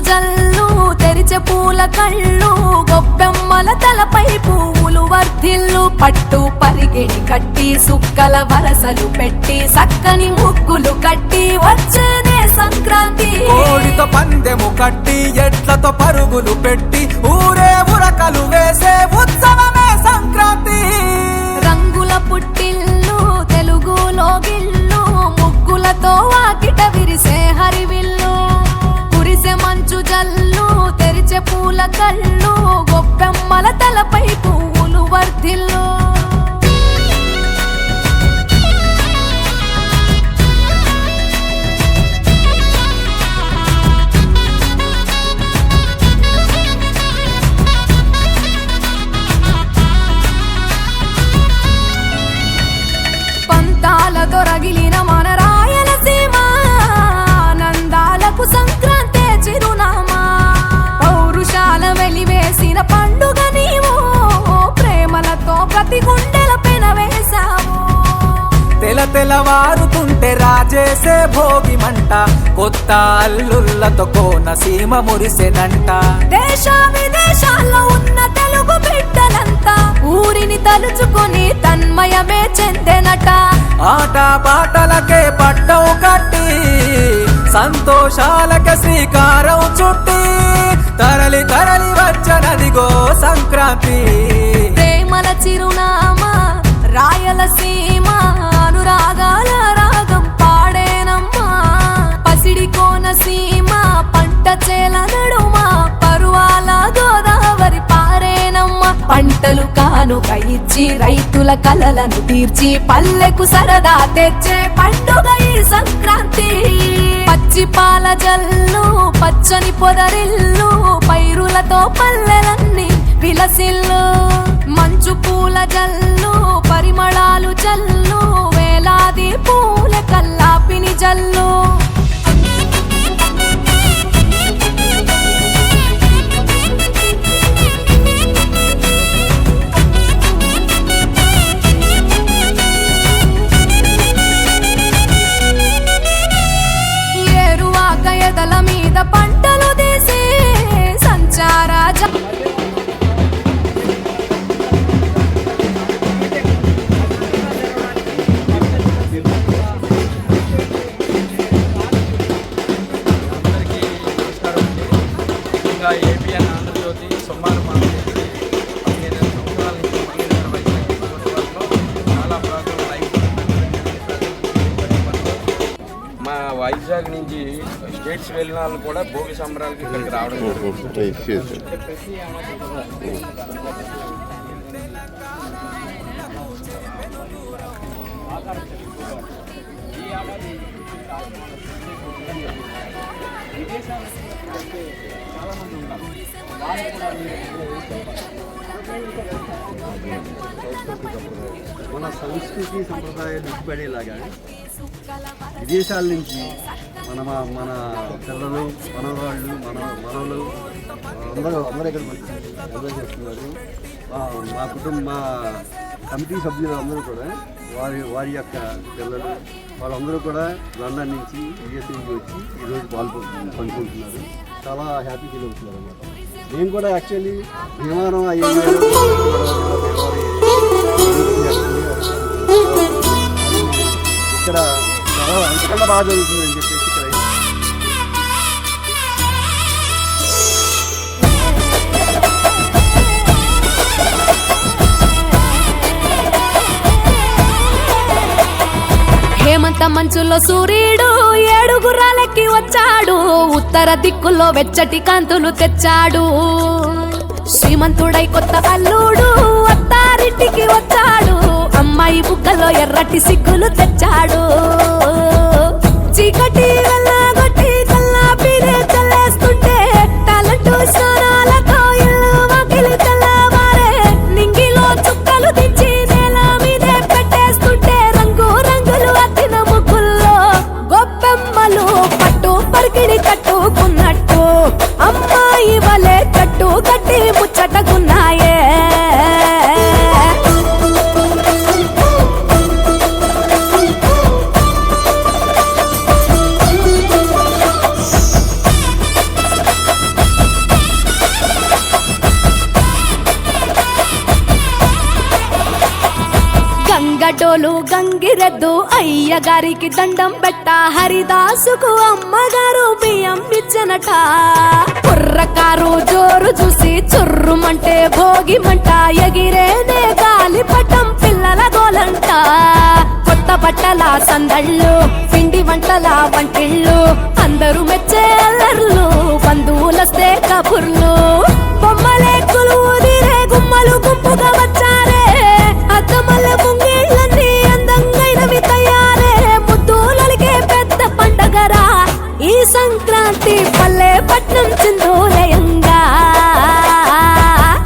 జల్లు తెరిచే పూల కళ్ళు గొప్పెమ్మల తలపై పువ్వులు వర్ధిల్లు పట్టు పరిగెడి కట్టి సుక్కల వరసలు పెట్టి సక్కని ముగ్గులు కట్టి వచ్చేనే సంక్రాంతి కోడితో పందెము కట్టి ఎట్లతో పరుగులు పెట్టి ఊరే ఉరకలు వేసే ఉత్సవమే సంక్రాంతి రంగుల పుట్టిల్లు తెలుగులో గిల్లు ముగ్గులతో వాకిట విరిసే హరివిల్లు కురిసే మంచు జల్లు తెరిచే పూల కళ్ళు గొప్పెమ్మల తలపై పువ్వులు వర్ధిల్లు రగిలిన మన రాయలసీమ ఆనందాలకు సంక్రాంతి చిరునామా పౌరుషాల వెలివేసిన పండుగ నీవు ప్రేమలతో ప్రతి గుండెల పెనవేశావు తెలవారుతుంటే రాజేసే భోగి మంట కొత్త అల్లుళ్ళతో కోనసీమ మురిసెనంట దేశ విదేశాల్లో ఉన్న తెలుగు బిడ్డలంతా ఊరిని తలుచుకుని తన్మయమే చెందెనట ఆట పాటలకే పట్టం కట్టి సంతోషాలకే శ్రీకారం చుట్టి తరలి తరలి వచ్చనదిగో సంక్రాంతి ప్రేమల చిరునామా రాయలసీమ అనురాగాల రాగం పాడేనమ్మా పసిడి కోనసీమ పంట చేల నడుమ పరువాల గోదావరి పారేనమ్మ పంటలు కానుక ఇచ్చి రైతుల కలలను తీర్చి పల్లెకు సరదా తెచ్చే పండుగ ఈ సంక్రాంతి పచ్చి పాల జల్లు పచ్చని పొదరిల్లు పైరులతో పల్లెలన్నీ విలసిల్లు మంచు పూల జల్లు పరిమళాలు జల్లు వేలాది పూల కల్లాపిని జల్లు ఏరువాక ఎదల మీద పంటలు తీసి సంచార ఏపీఎన్ ఆంధ్రజ్యోతి సుమారు చాలా మా వైజాగ్ నుంచి స్టేట్స్ వెళ్ళిన వాళ్ళు కూడా భోగి సంబరాలకి ఇక్కడికి రావడం మన సంస్కృతి సంప్రదాయాలు ఇష్టపడేలాగా విదేశాల నుంచి మన పిల్లలు మనవాళ్ళు మనవలు అందరూ ఇక్కడ ఎంజాయ్ చేస్తున్నారు. మా కమిటీ సభ్యులు అందరూ కూడా వారి యొక్క పిల్లలు వాళ్ళందరూ కూడా లండన్ నుంచి యుఎస్ నుంచి వచ్చి ఈరోజు పంచుకుంటున్నారు. చాలా హ్యాపీ ఫీల్ అవుతున్నారు అన్నమాట. మేము కూడా యాక్చువల్లీ విమానం ఇక్కడ చాలా అంతకన్నా బాగా జరుగుతుందని చెప్పేసి ఇక్కడ హేమంత మంచులో సూర్యుడు ఏడుగురాలెక్కి వచ్చాడు ఉత్తర దిక్కుల్లో వెచ్చటి కాంతులు తెచ్చాడు శ్రీమంతుడై కొత్త అల్లుడు అత్తారింటికి వచ్చాడు అమ్మాయి బుగ్గలో ఎర్రటి సిగ్గులు తెచ్చాడు చీకటి వెళ్ళగొట్టి కల్లాపిరే చల్లేస్తుంటే టాలెంట్ స్నానాలతో ఇల్లు వాకిలి తెల్లవారే నింగిలో చుక్కలు దించి నేల మీదే పెట్టేస్తుంటే రంగు రంగులు అద్దిన ముగ్గుల్లో గొప్పెమ్మలు పట్టు పరికిడి కట్టుకున్నట్టు అమ్మాయి వలె కట్టు కట్టి ముచ్చటకున్నాయే గంగిరెద్దు అయ్యగారికి దండం పెట్ట హరిదాసుకు అమ్మగారు బియ్యం ఇచ్చనట కుర్రకారు జోరు చూసి చుర్రుమంటే భోగి మంట ఎగిరేనే గాలి పట్టం పిల్లల గోలంట కొత్త బట్టల సందళ్ళు పిండి వంటల వంటిళ్ళు అందరూ మెచ్చే అల్లర్లు బంధువులస్తే కబుర్లు బొమ్మలే కొలువుదిరే గుమ్మలు గుంపుగా వచ్చారే అద్దమల్ల ముంగిళ్ళన్నీ అందంగైనవి తయారే ముద్దులకే పెద్ద పండగరా ఈ సంక్రాంతి పల్లె పట్నం చిందోలయంగా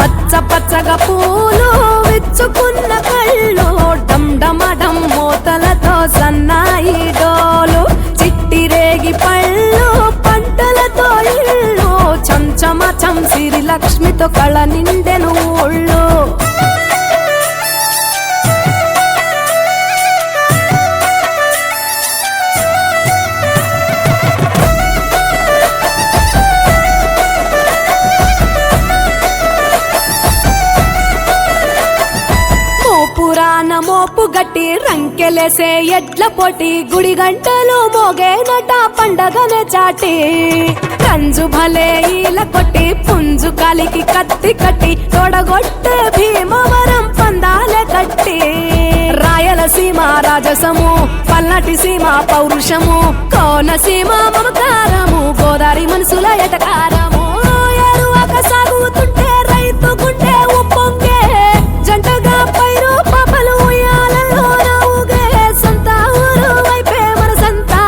పచ్చ పచ్చగా పూలు విచ్చుకున్న కళ్ళు డమడమడం మూతలతో సన్నాయి డోలు చిట్టి రేగి పళ్ళు పంటలతో ఇళ్ళు చంచమచం సిరి లక్ష్మితో కళ నిండెను ఊళ్ళు పురాణ మోపు గట్టి రంకెలేసే ఎడ్ల పోటీ గుడి గంటలు మోగేనట పండగనే చాటి కంజు భలే ఈల కొట్టి పుంజు కాలికి కత్తి కట్టి తొడగొట్టే భీమవరం పందాలే కట్టి రాయలసీమ రాజసము పల్నాటి సీమ పౌరుషము కోనసీమ మమకారము గోదావరి మనసుల ఎటకారము ఎరువక సాగుతుంటే రైతు గుండె ఉప్పొంగే జంటగా పైరు పాపలు ఉయ్యాలలో నవ్వుగే సంత ఊరు వైపే మనసంతా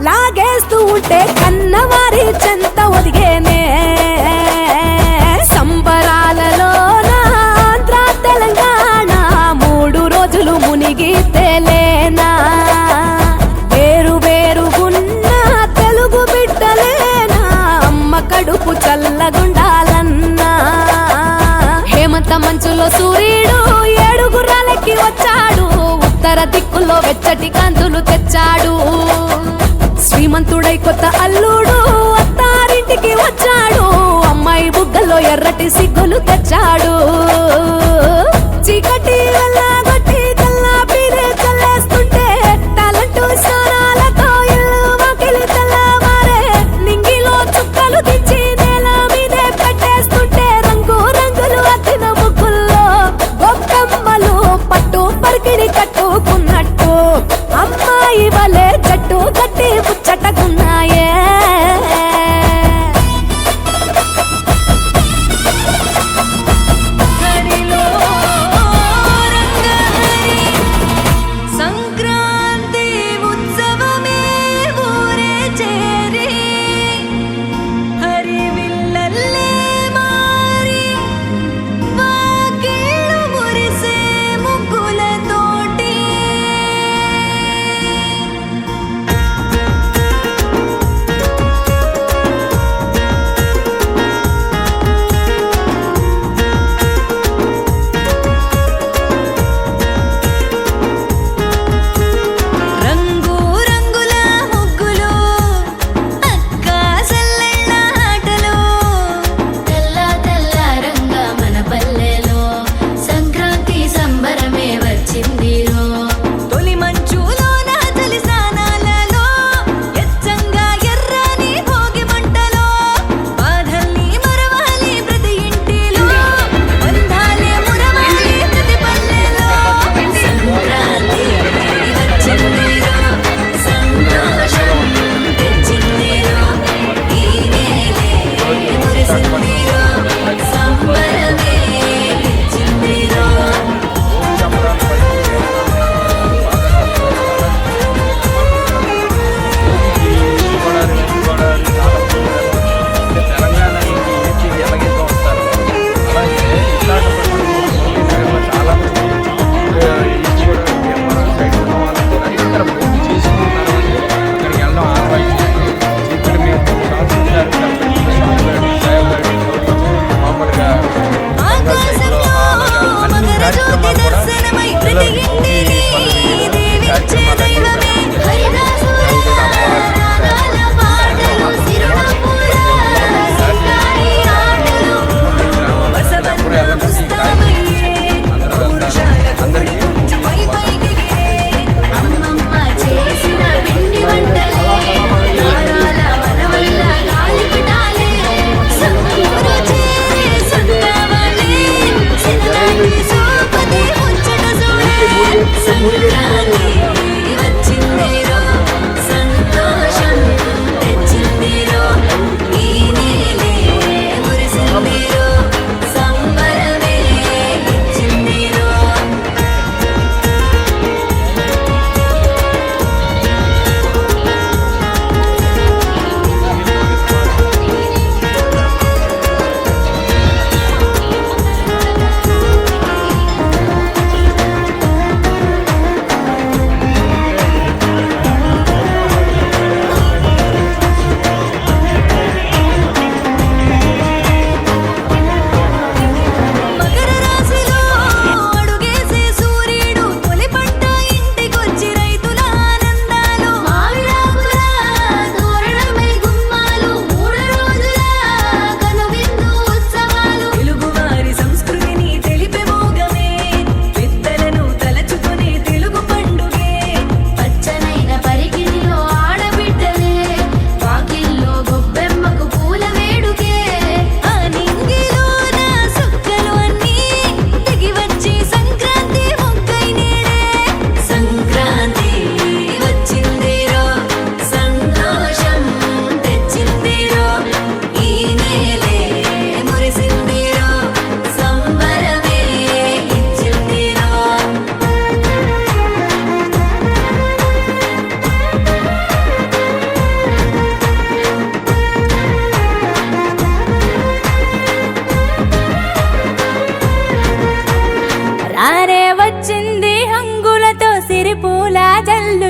లాగేస్తూ ఉంటే కన్నవారి చెంత ఒదిగేనే సంబరాలలో ఆంధ్ర తెలంగాణ 3 రోజులు మునిగి తేలేనా వేరు వేరుగున్న తెలుగు బిడ్డలేనా అమ్మ కడుపు చల్లగుండాలన్నా హేమంత మంచులో సూర్యుడు 7 గుర్రాలకి వచ్చాడు ఉత్తర దిక్కులో వెచ్చటి కాంతులు తెచ్చాడు శ్రీమంతుడై కొత్త అల్లుడు అత్తారింటికి వచ్చాడు అమ్మాయి బుగ్గల్లో ఎర్రటి సిగ్గులు తెచ్చాడు చీకటి వెళ్ళగొట్టి కల్లా పీరే చల్లేస్తుంటే టాలెంట్ స్నానాలతో ఇల్లు వాకిలి తెల్లవారే నింగిలో చుక్కలు దించి నేల మీదే పెట్టేస్తుంటే రంగు రంగులు అద్దిన ముగ్గుల్లో గొప్పమ్మలు పట్టు పరికిణి కట్టుకున్నట్టు అమ్మాయి వలే జట్టు కట్టి ముచ్చటకున్నాయే గడిలో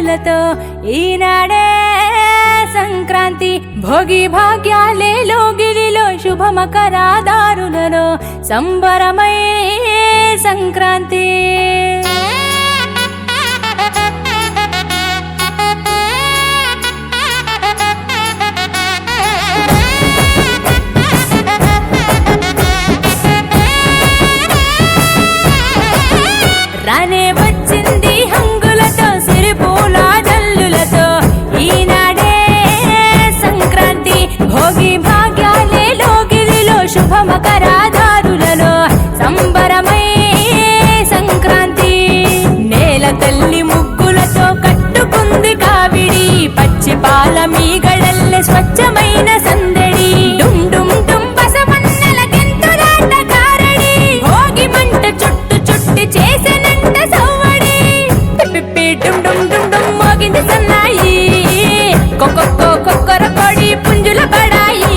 జల్లులతో ఈనాడే సంక్రాంతి భోగి భాగ్యాలే లోగిలిలో శుభమకరాదారులలో సంబరమై సంక్రాంతి. రానే వచ్చింది హంగులతో సిరిపూల జల్లులతో ఈనాడే సంక్రాంతి భోగి భాగ్యాలే లోగిలిలో శుభమకరాదారులలో సంబరమై సంక్రాంతి. నేల తల్లి ముగ్గులతో కట్టుకుంది కావిడి పచ్చి పాల మీగడల్లె స్వచ్ఛమైన సందడి డుమ్ డుమ్ డుమ్ బసవన్నెలకెంతులాట కారడి భోగి మంట చుట్టు చుట్టి చేసెనంట సవ్వడి పిప్పి డుమ్ డుమ్ డుమ్ డుమ్ మోగింది సన్నాయి కొక్కొక్కో కొక్కర కొడి పుంజుల బడాయి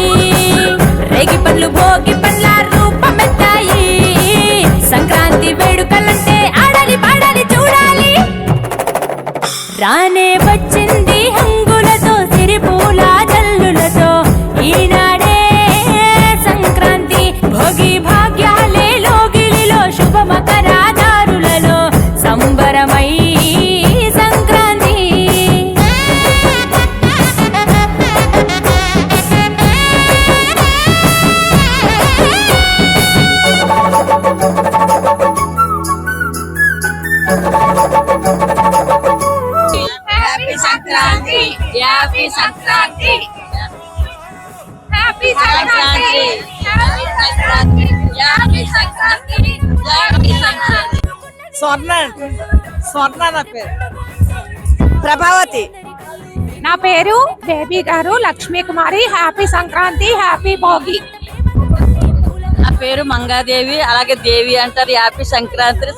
రేగి పండ్లు భోగి పండ్ల రూపమెత్తాయి సంక్రాంతి వేడుకలంటే ఆడాలి పాడాలి చూడాలి. రానే వచ్చింది హంగులతో సిరిపూల జల్లులతో ఈనాడే Sankranti Bhogi భాగ్యాలే లోగిలిలో శుభమకరాదారులలో సంబరమై Sankranti. Happy Sankranti! Happy Sankranti! Happy Sankranti! Happy Sankranti! Happy Sankranti! Happy Sankranti! స్వర్ణ నా పేరు ప్రభావతి. నా పేరు బేబీ గారు లక్ష్మీ కుమారి. Happy Sankranti, happy Bhogi. నా పేరు మంగాదేవి, అలాగే దేవి అంటారు. Happy Sankranti.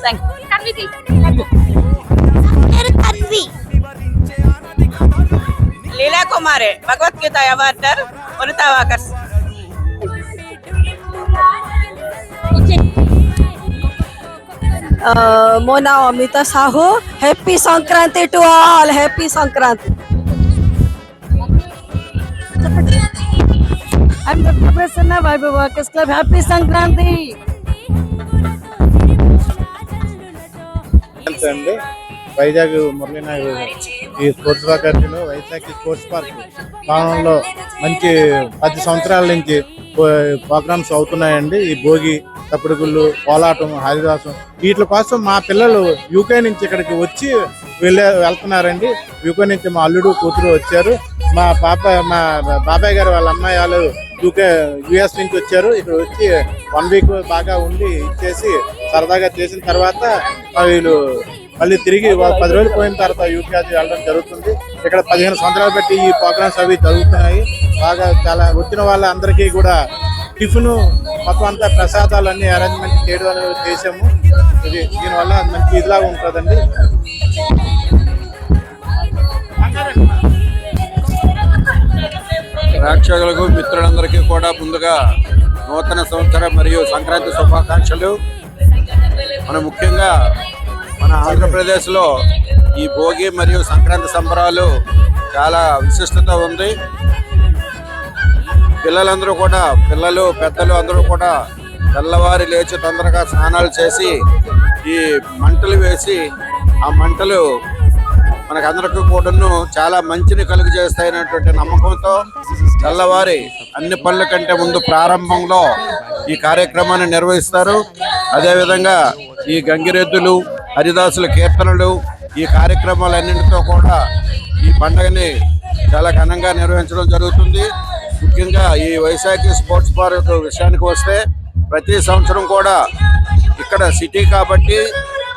Leela Kumari Bhagavad Gita awarder Vanita walkers. Mona Amita Sahu. Happy Sankranti to all. Happy Sankranti. I'm Dr. Prasanna, Vibe Workers Club. Happy Sankranti. అండి వైజాగ్ మురళీనగర్ ఈ స్పోర్ట్స్ అకాడమీలో వైజాగ్ స్పోర్ట్స్ పార్క్ భవనంలో మంచి 10 సంవత్సరాల నుంచి ప్రోగ్రామ్స్ అవుతున్నాయండి. ఈ భోగి, తప్పుడుగుళ్ళు, కోలాటం, హరిదాసం వీటి కోసం మా పిల్లలు యూకే నుంచి ఇక్కడికి వచ్చి వెళ్తున్నారండి. యూకే నుంచి మా అల్లుడు కూతురు వచ్చారు. మా బాబాయ్ గారు వాళ్ళ అమ్మాయి వాళ్ళు యుఎస్ నుంచి వచ్చారు. ఇక్కడ వచ్చి 1 వీక్ బాగా ఉండి ఇచ్చేసి సరదాగా చేసిన తర్వాత వీళ్ళు మళ్ళీ తిరిగి 10 రోజులు పోయిన తర్వాత యూకే వెళ్ళడం జరుగుతుంది. ఇక్కడ 15 సంవత్సరాలు బట్టి ఈ ప్రోగ్రామ్స్ అవి జరుగుతున్నాయి. బాగా చాలా వచ్చిన వాళ్ళందరికీ కూడా టిఫిన్ మొత్తం అంతా ప్రసాదాలు అన్ని అరేంజ్మెంట్ చేయడం అనేది చేసాము. దీనివల్ల మంచి ఇదిలాగా ఉంటుందండి. ప్రేక్షకులకు మిత్రులందరికీ కూడా ముందుగా నూతన సంవత్సరం మరియు సంక్రాంతి శుభాకాంక్షలు. మనం ముఖ్యంగా మన ఆంధ్రప్రదేశ్లో ఈ భోగి మరియు సంక్రాంతి సంబరాలు చాలా విశిష్టత ఉంది. పిల్లలందరూ కూడా పిల్లలు పెద్దలు అందరూ కూడా తెల్లవారి లేచి తొందరగా స్నానాలు చేసి ఈ మంటలు వేసి ఆ మంటలు మనకందరికీ కూడాను చాలా మంచిని కలుగు చేస్తాయనేటువంటి నమ్మకంతో తెల్లవారి అన్ని పనుల కంటే ముందు ప్రారంభంలో ఈ కార్యక్రమాన్ని నిర్వహిస్తారు. అదేవిధంగా ఈ గంగిరెద్దులు, హరిదాసుల కీర్తనలు, ఈ కార్యక్రమాలన్నింటితో కూడా ఈ పండుగని చాలా ఘనంగా నిర్వహించడం జరుగుతుంది. ముఖ్యంగా ఈ వైశాఖి స్పోర్ట్స్ పార్క్ విషయానికి వస్తే ప్రతి సంవత్సరం కూడా ఇక్కడ సిటీ కాబట్టి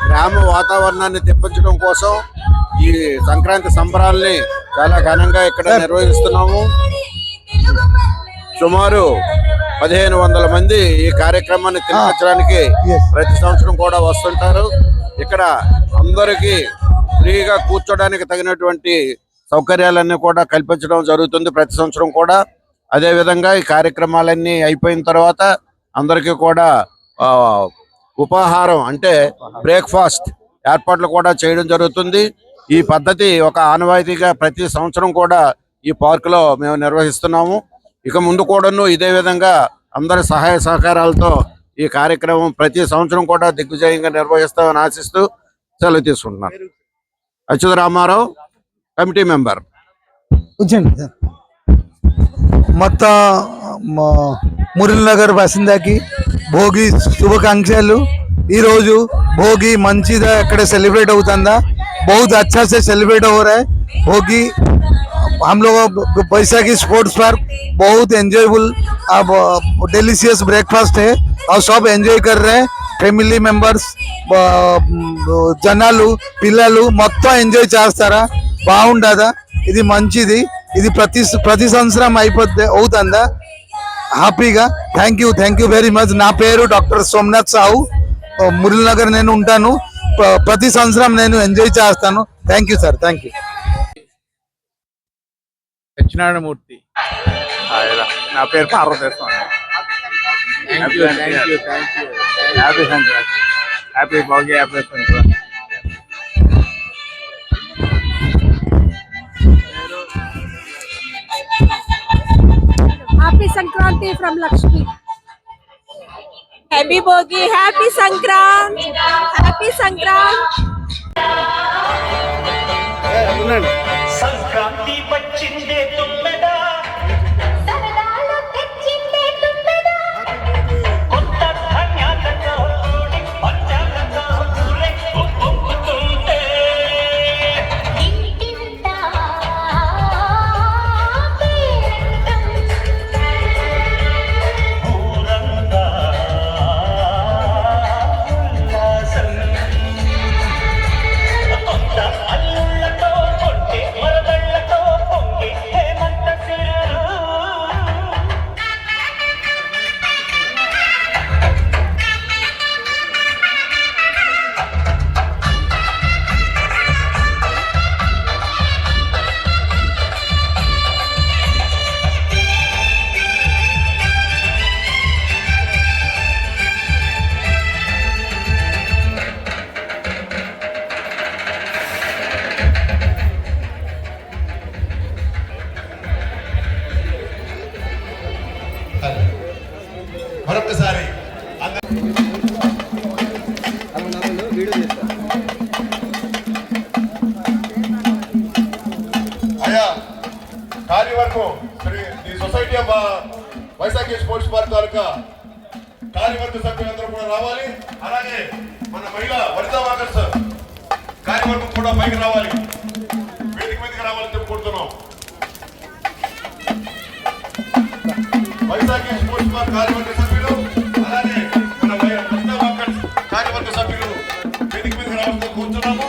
గ్రామ వాతావరణాన్ని తెప్పించడం కోసం ఈ సంక్రాంతి సంబరాల్ని చాలా ఘనంగా ఇక్కడ నిర్వహిస్తున్నాము. సుమారు 1500 మంది ఈ కార్యక్రమాన్ని తిలకించడానికి ప్రతి సంవత్సరం కూడా వస్తుంటారు. ఇక్కడ అందరికీ ఫ్రీగా కూర్చోడానికి తగినటువంటి సౌకర్యాలన్నీ కూడా కల్పించడం జరుగుతుంది ప్రతి సంవత్సరం కూడా. అదేవిధంగా ఈ కార్యక్రమాలన్నీ అయిపోయిన తర్వాత అందరికీ కూడా ఉపాహారం అంటే బ్రేక్ఫాస్ట్ ఏర్పాట్లు కూడా చేయడం జరుగుతుంది. ఈ పద్ధతి ఒక ఆనవాయితీగా ప్రతి సంవత్సరం కూడా ఈ పార్కులో మేము నిర్వహిస్తున్నాము. ఇక ముందు కూడాను ఇదే విధంగా అందరి సహాయ సహకారాలతో ఈ కార్యక్రమం ప్రతి సంవత్సరం కూడా దిగ్విజయంగా నిర్వహిస్తామని ఆశిస్తూ సెలవు తీసుకుంటున్నాను. Achyuta Ramarao, committee member. మొత్తం మురళీనగర్ బసిందాకి భోగి శుభాకాంక్షలు. ఈరోజు భోగి మంచిగా ఇక్కడ सेलिब्रेट అవుతుందా, बहुत अच्छा से सेलिब्रेट हो रहा है भोगी. हम लोग बैसाखी स्पोर्ट्स पार्क बहुत एंजॉयबल, अब डिलीशियस ब्रेकफास्ट है और सब एंजॉय कर रहे हैं. ఫ్యామిలీ మెంబర్స్ జనాలు పిల్లలు మొత్తం ఎంజాయ్ చేస్తారా, బాగుండదా. ఇది మంచిది, ఇది ప్రతి సంవత్సరం అవుతుందా హ్యాపీగా. Thank you very much. నా పేరు డాక్టర్ సోమనాథ్ సాహు, మురళీనగర్ నేను ఉంటాను. ప్రతి సంవత్సరం నేను ఎంజాయ్ చేస్తాను. Thank you sir, thank you. Satyanarayanamurthy. నా పేరు Parvatiswami. Happy Sankranti, happy Bhogi, happy Sankranti. Happy Sankranti from Lakshmi. Happy Bhogi, happy Sankranti, happy Sankranti. Sankranti వచ్చిందే తుమ్మెదా, సరదాలు తెచ్చిందే తుమ్మెదా, కొత్త ధాన్యాలతో పంచాలతో ఊరేగు పొంగుతుంటే ఇంటింటా పేరంటం, ఊరంతా ఉల్లాసం, కొత్త అల్లుళ్ళతో కొట్టి మరదళ్ళతో పొంగి హేమంత సిరులు. మరొకసారి అయ్యా కార్యవర్గం the society of Vaisakhi sports park తాలూకా కార్యవర్గ సభ్యులందరూ కూడా రావాలి. అలాగే మన మహిళా వనితా వాకర్స్ కార్యవర్గం కూడా పైకి రావాలి, వేదిక మీదకి రావాలని చెప్పి కోరుతున్నాం. వైశాఖి స్పోర్ట్స్ పార్క్ కార్యవర్గ సభ్యులు అలాగే మన వనితా వాకర్స్ కార్యవర్గ సభ్యులు వేదిక మీదకి రావాలని కోరుతున్నాము.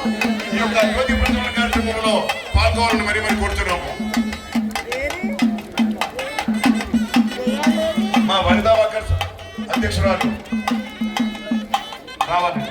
ఈ యొక్క యువతి ప్రజల కార్యక్రమంలో పాల్గొవాలని మరీ కోరుతున్నాము. మా వనితా వాకర్స్ అధ్యక్షురాలు రావాలి.